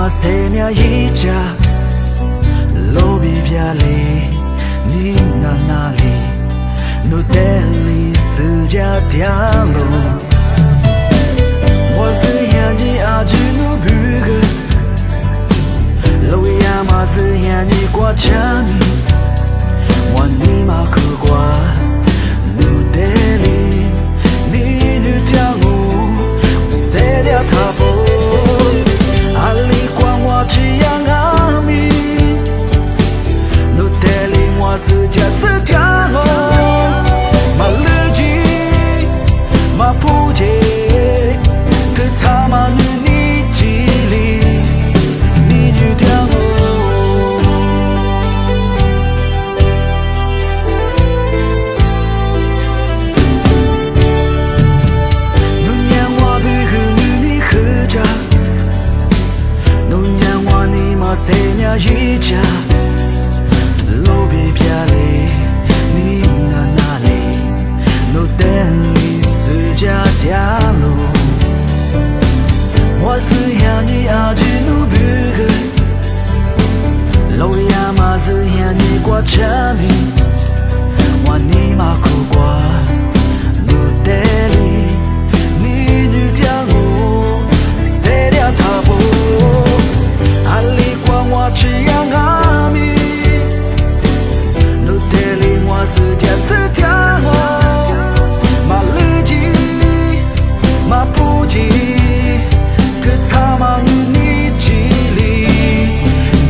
မှာဆယ်မြရေးကြလိုပြပြလေးနီနာနာလေးနိုတဲလီစကြတဲ့လို့我是眼睛阿只努不个路亚嘛是眼睛挂着你我尼玛可挂努得里你女将我谁了他不阿里管我只样阿米努得里我是家是条路马路基马不接他妈与你距离，你就掉我。侬让我不和你合着，侬让我你妈谁娘一家，路边漂亮，你那哪里？侬等你私家掉路。我是让你阿只努不个，路亚嘛是让你挂着你，我尼玛苦瓜，努得里，你女条路，谁了他不？阿里管我只样阿米，努得里我是家是条路，马路基，马不基。他妈与你距离，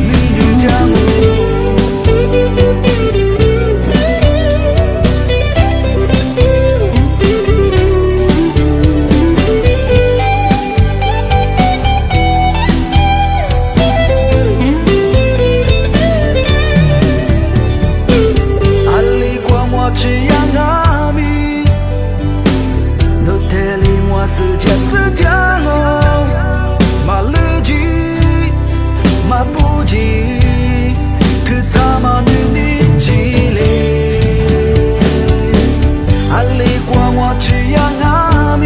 你就将我。阿里管我只样阿米，努得里我是家是条路。马路基，马不基，可他妈与你距离。阿里管我只样阿米，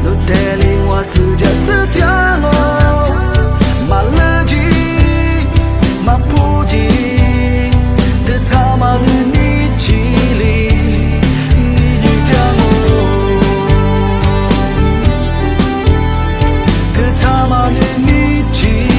努得里我是家是条路。马路基，马不基，可他妈与你距离。他妈与你距离。